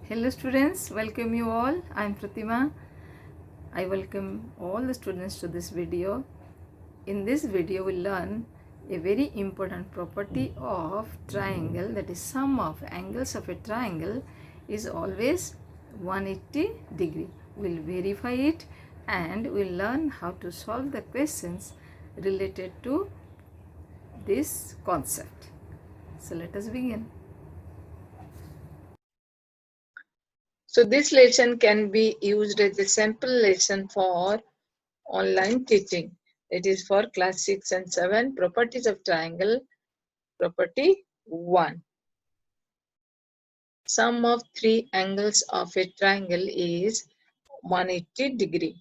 Hello students, welcome you all. I am Pratima. I welcome all the students to this video. In this video we'll learn a very important property of triangle, that is sum of angles of a triangle is always 180 degree. We'll verify it and we'll learn how to solve the questions related to this concept. So let us begin. So this lesson can be used as a sample lesson for online teaching. It is for class 6 and 7, properties of triangle, property 1. Sum of three angles of a triangle is 180 degree.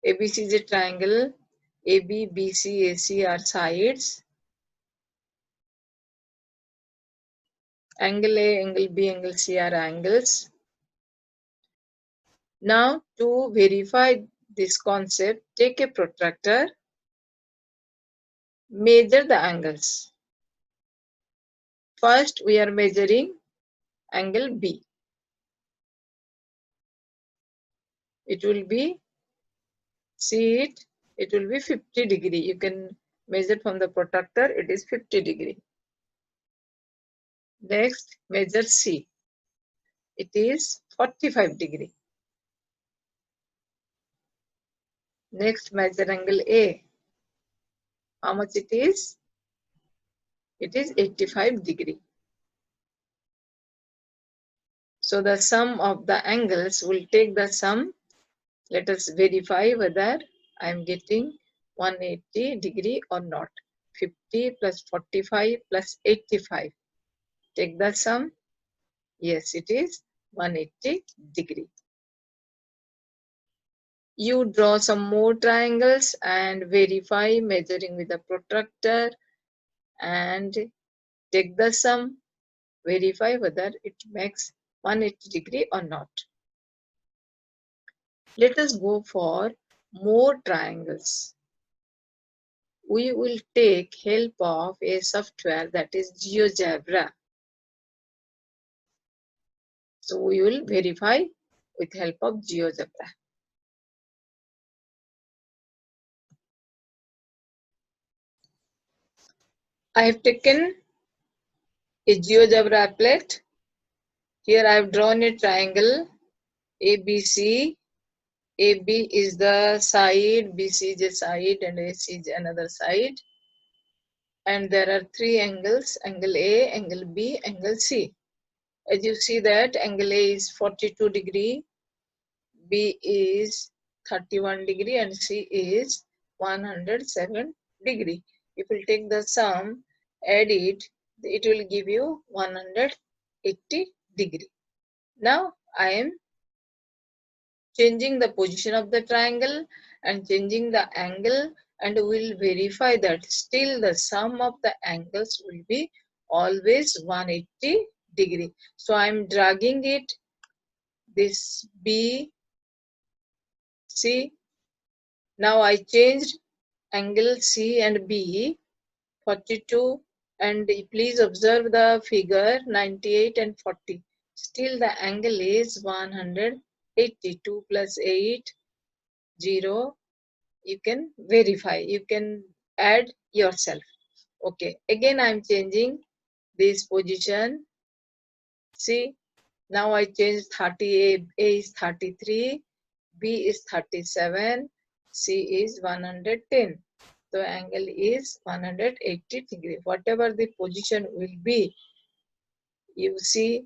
ABC is a triangle, AB, BC, AC are sides. Angle A, angle B, angle C are angles. Now to verify this concept, take a protractor, measure the angles. First, we are measuring angle B. It will be, see it, it will be 50 degree. You can measure from the protractor, it is 50 degree. Next, measure C. It is 45 degree. Next, measure angle A. How much it is? It is 85 degree. So the sum of the angles will take the sum. Let us verify whether I am getting 180 degree or not. 50 plus 45 plus 85. Take the sum. Yes, it is 180 degree. You draw some more triangles and verify measuring with the protractor and take the sum. Verify whether it makes 180 degree or not. Let us go for more triangles. We will take help of a software that is GeoGebra. So we will verify with help of GeoGebra. I have taken a GeoGebra applet. Here I have drawn a triangle ABC. AB is the side, BC is a side, and AC is another side. And there are three angles, angle A, angle B, angle C. As you see that angle A is 42 degree, B is 31 degree, and C is 107 degree. If you take the sum, add it, it will give you 180 degree. Now I am changing the position of the triangle and changing the angle, and we will verify that still the sum of the angles will be always 180 degree. So I am dragging it, this B, C. Now I changed angle C and B, 42, and please observe the figure 98 and 40. Still the angle is 180. 2 plus 8, 0. You can verify, you can add yourself. Okay, again I am changing this position. See, now I changed 30. A is 33, B is 37, C is 110. The angle is 180 degree. Whatever the position will be, you see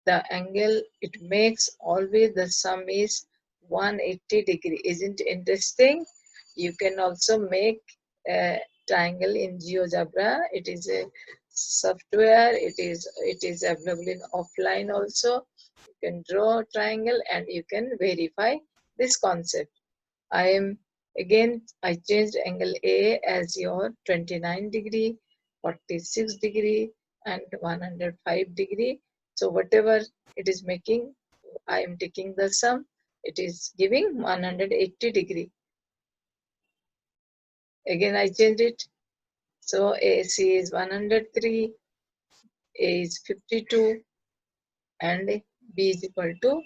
the angle it makes, always the sum is 180 degree. Isn't it interesting? You can also make a triangle in GeoGebra. It is a software. It is available in offline also. You can draw a triangle and you can verify this concept. I changed angle A as your 29 degree, 46 degree, and 105 degree. So whatever it is making, I am taking the sum. It is giving 180 degree. Again I changed it. So AC is 103, A is 52, and B is equal to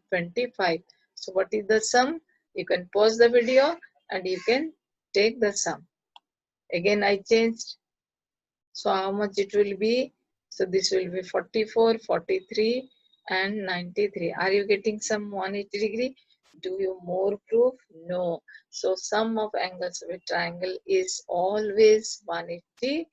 25. So what is the sum? You can pause the video and you can take the sum. Again I changed. So how much it will be? So this will be 44, 43 and 93. Are you getting some 180 degree? Do you more proof? No. So sum of angles of a triangle is always 180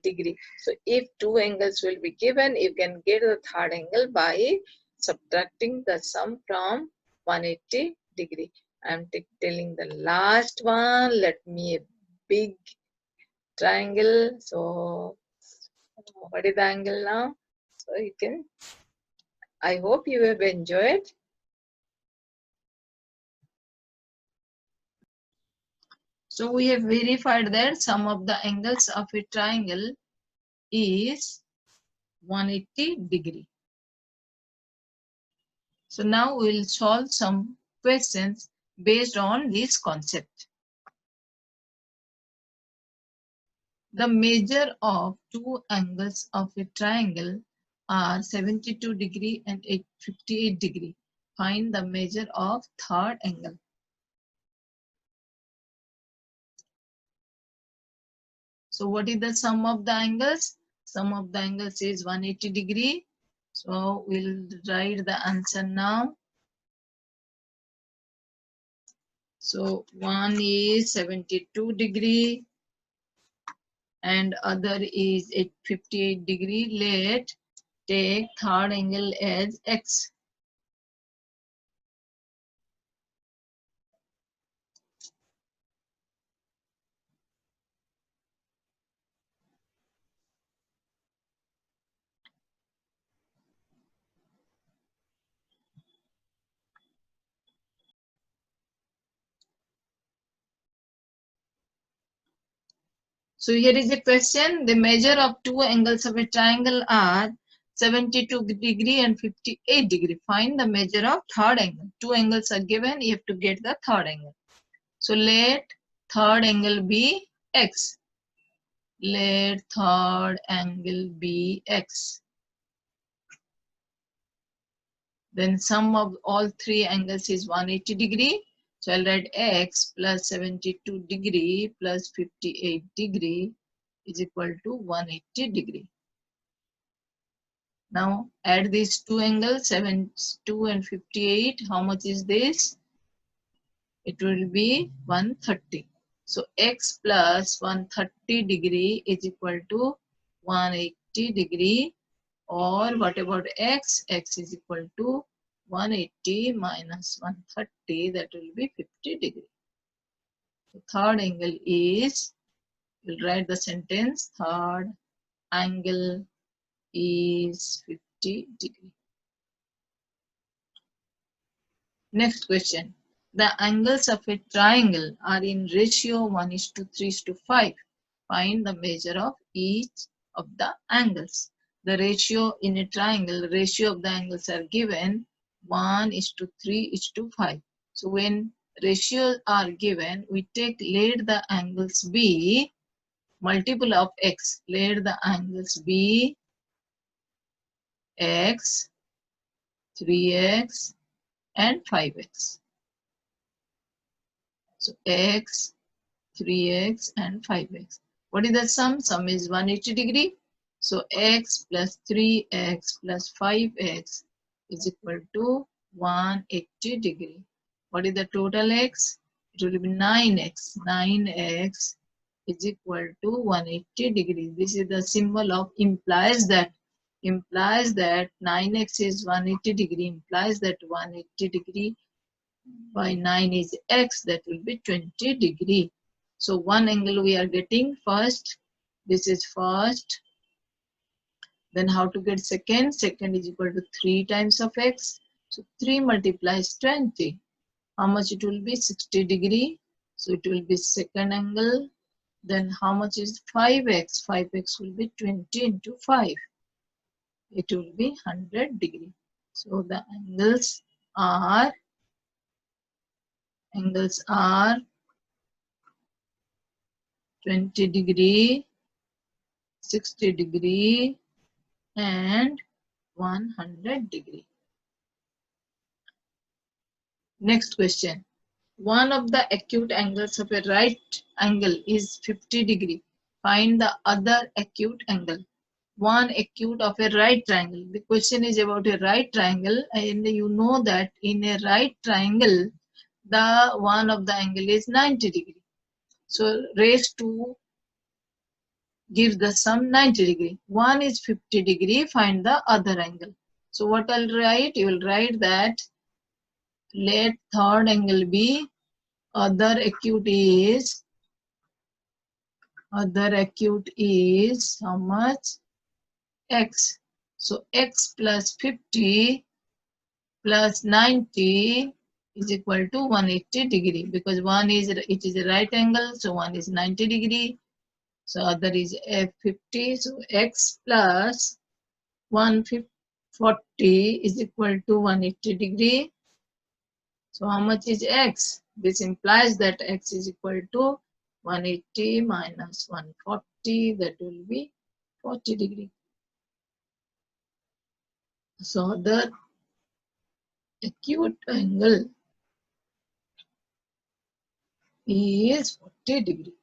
degree. So if two angles will be given, you can get the third angle by subtracting the sum from 180 degree. I am telling the last one. Let me a big triangle. So what is the angle now? So you can, I hope you have enjoyed. So we have verified that sum of the angles of a triangle is 180 degree. So now we will solve some questions based on this concept. The measure of two angles of a triangle are 72 degree and 58 degree. Find the measure of third angle. So what is the sum of the angles? Sum of the angles is 180 degree. So we'll write the answer now. So one is 72 degree and other is 58 degree. Let take third angle as x. So here is a question. The measure of two angles of a triangle are 72 degree and 58 degree. Find the measure of third angle. Two angles are given. You have to get the third angle. So let third angle be x. Let third angle be x. Then sum of all three angles is 180 degree. So I'll write x plus 72 degree plus 58 degree is equal to 180 degree. Now add these two angles, 72 and 58. How much is this? It will be 130. So x plus 130 degree is equal to 180 degree, or what about x? X is equal to 180 minus 130, that will be 50 degree. The third angle is, we'll write the sentence, third angle is 50 degree. Next question. The angles of a triangle are in ratio 1:3:5. Find the measure of each of the angles. The ratio in a triangle, ratio of the angles are given 1:3:5. So when ratios are given, we take, let the angles be multiple of x. Let the angles be x, 3x and 5x. So x, 3x and 5x. What is the sum? Sum is 180 degree. So x plus 3x plus 5x is equal to 180 degree. What is the total x? It will be 9x. 9x is equal to 180 degree. This is the symbol of implies that. Implies that 9x is 180 degree. Implies that 180 degree by 9 is x, that will be 20 degree. So one angle we are getting first. This is first. Then how to get second? Second is equal to 3 times of x. So 3 multiplies 20. How much it will be? 60 degree. So it will be second angle. Then how much is 5x? 5x will be 20 into 5. It will be 100 degree. So the angles are 20 degree, 60 degree and 100 degree. Next question. One of the acute angles of a right angle is 50 degree. Find the other acute angle. One acute of a right triangle. The question is about a right triangle, and you know that in a right triangle, the one of the angle is 90 degree. So raise 2 gives the sum 90 degree. One is 50 degree, find the other angle. So what I'll write? You will write that let third angle be other acute is how much? X. So x plus 50 plus 90 is equal to 180 degree, because it is a right angle, so one is 90 degree, so other is 50. So x plus 140 is equal to 180 degree. So how much is x? This implies that x is equal to 180 minus 140, that will be 40 degree. So the acute angle is 40 degree.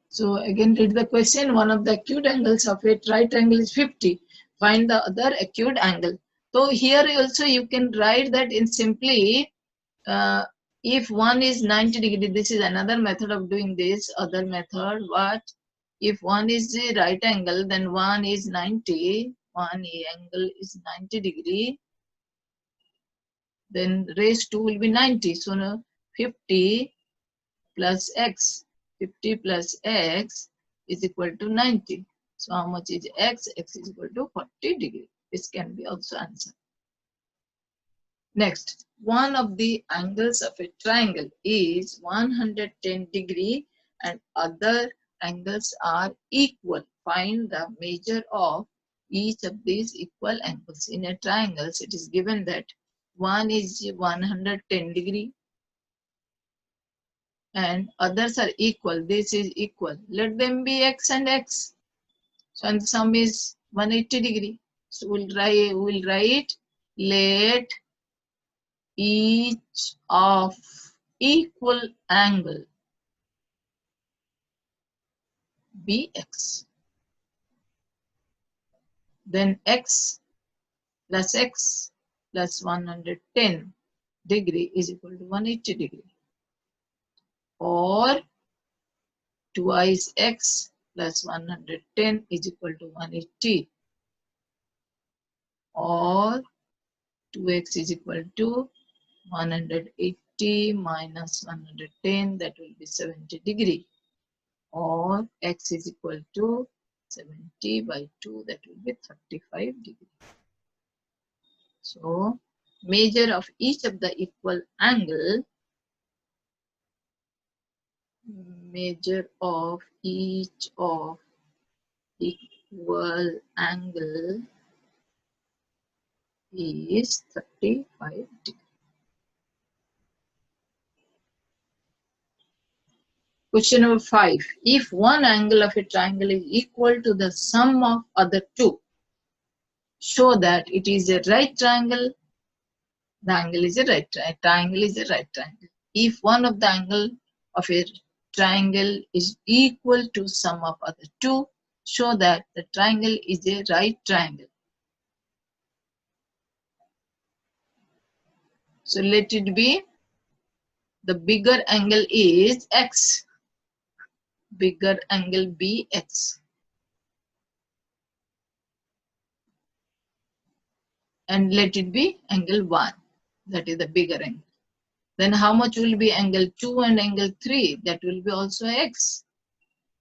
So again read the question. One of the acute angles of a right angle is 50. Find the other acute angle. So here also you can write that in simply if one is 90 degree, this is another method of doing this. Other method, what? If one is the right angle, then one is 90. One angle is 90 degree. Then raised 2 will be 90. So now 50 plus x. 50 plus x is equal to 90. So how much is x? X is equal to 40 degree. This can be also answered. Next, one of the angles of a triangle is 110 degree and other angles are equal. Find the measure of each of these equal angles. In a triangle, it is given that one is 110 degree and others are equal. This is equal. Let them be x and x. So and the sum is 180 degree. So we'll write let each of equal angle be x. Then x plus 110 degree is equal to 180 degree. Or twice x plus 110 is equal to 180. Or 2x is equal to 180 minus 110, that will be 70 degree. Or x is equal to 70 by 2, that will be 35 degree. So measure of each of the equal angle, measure of each of equal angle is 35 degree. Question number 5. If one angle of a triangle is equal to the sum of other two, show that it is a right triangle. The angle is a right triangle. Triangle is a right triangle. If one of the angle of a triangle is equal to sum of other two, show that the triangle is a right triangle. So let it be the bigger angle is x. Bigger angle be x. And let it be angle 1. That is the bigger angle. Then how much will be angle 2 and angle 3? That will be also x.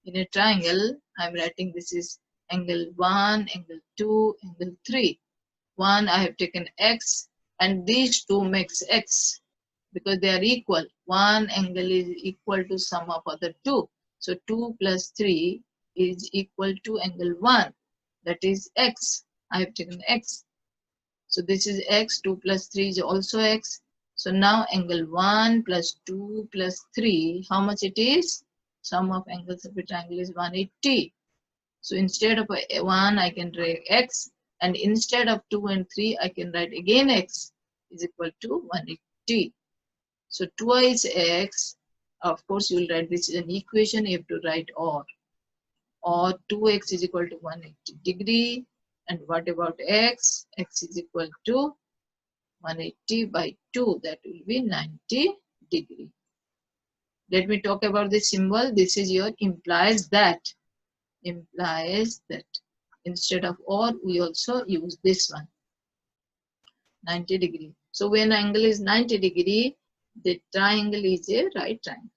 In a triangle, I am writing this is angle 1, angle 2, angle 3. 1 I have taken x and these two makes x because they are equal. One angle is equal to sum of other two. So 2 plus 3 is equal to angle 1. That is x. I have taken x. So this is x. 2 plus 3 is also x. So now angle 1 plus 2 plus 3, how much it is? Sum of angles of a triangle is 180. So instead of 1, I can write x, and instead of 2 and 3, I can write again x is equal to 180. So twice x, of course you will write this is an equation, you have to write or 2x is equal to 180 degree. And what about x? X is equal to 180 by 2, that will be 90 degree. Let me talk about the symbol. This is your implies that. Implies that. Instead of or, we also use this one, 90 degree. So when angle is 90 degree, the triangle is a right triangle.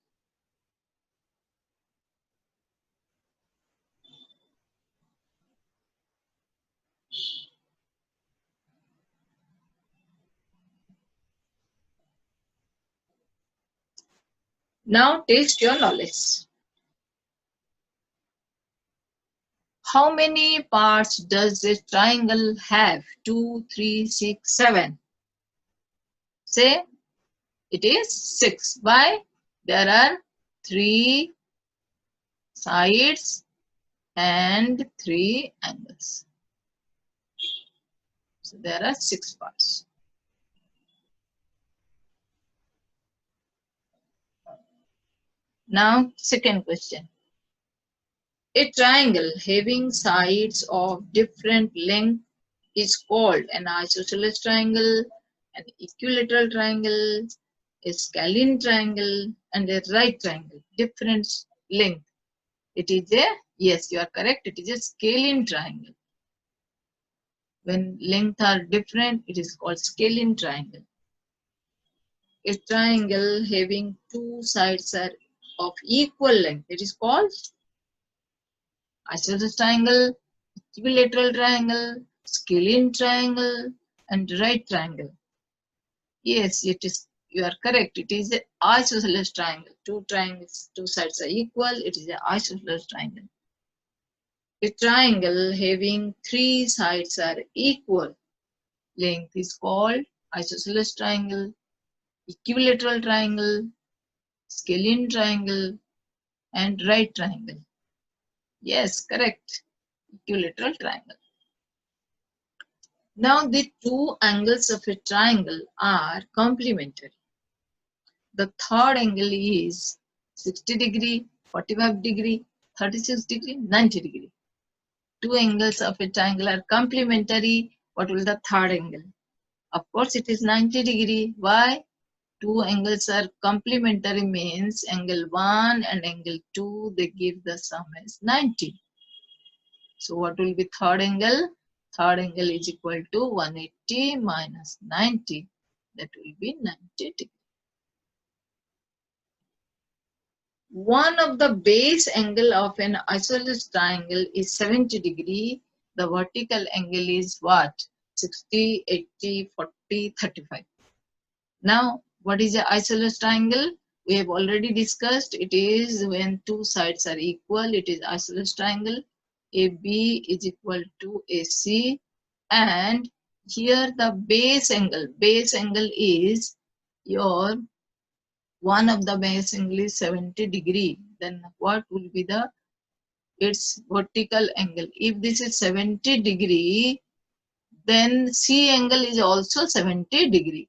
Now test your knowledge. How many parts does a triangle have? 2, 3, 6, 7. Say it is 6. Why? There are 3 sides and 3 angles. So there are 6 parts. Now, second question. A triangle having sides of different length is called an isosceles triangle, an equilateral triangle, a scalene triangle, and a right triangle. Different length. It is a, yes, you are correct, it is a scalene triangle. When length are different, it is called scalene triangle. A triangle having 2 sides are of equal length, it is called isosceles triangle, equilateral triangle, scalene triangle, and right triangle. Yes, it is. You are correct. It is an isosceles triangle. 2 triangles, 2 sides are equal. It is an isosceles triangle. A triangle having 3 sides are equal length is called isosceles triangle, equilateral triangle, scalene triangle, and right triangle. Yes, correct. Equilateral triangle. Now the 2 angles of a triangle are complementary. The third angle is 60 degree, 45 degree, 36 degree, 90 degree. 2 angles of a triangle are complementary. What will the third angle? Of course, it is 90 degree. Why? 2 angles are complementary means angle 1 and angle 2, they give the sum as 90. So what will be third angle? Third angle is equal to 180 minus 90. That will be 90 degree. One of the base angle of an isosceles triangle is 70 degree. The vertical angle is what? 60, 80, 40, 35. Now, what is an isosceles triangle? We have already discussed. It is when 2 sides are equal. It is isosceles triangle. AB is equal to AC. And here the base angle. Base angle is your one of the base angle is 70 degree. Then what will be the its vertical angle? If this is 70 degree, then C angle is also 70 degree.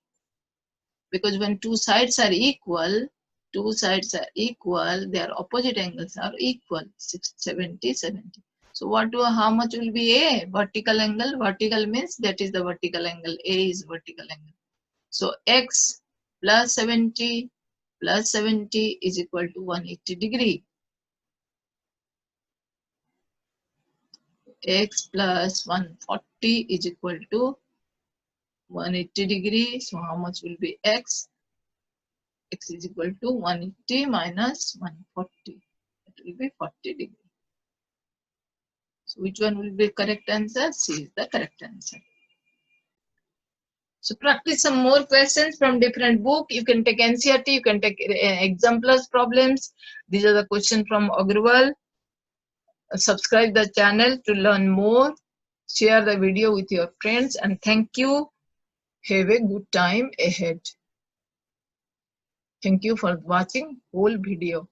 Because when 2 sides are equal, their opposite angles are equal, 70, 70. So how much will be A? Vertical angle. Vertical means that is the vertical angle. A is vertical angle. So X plus 70 is equal to 180 degree. X plus 140 is equal to 180 degree. So how much will be X? X is equal to 180 minus 140. It will be 40 degree. So which one will be correct answer? C is the correct answer. So practice some more questions from different book. You can take NCERT, you can take exam plus problems. These are the questions from Agrawal. Subscribe the channel to learn more. Share the video with your friends and thank you. Have a good time ahead. Thank you for watching whole video.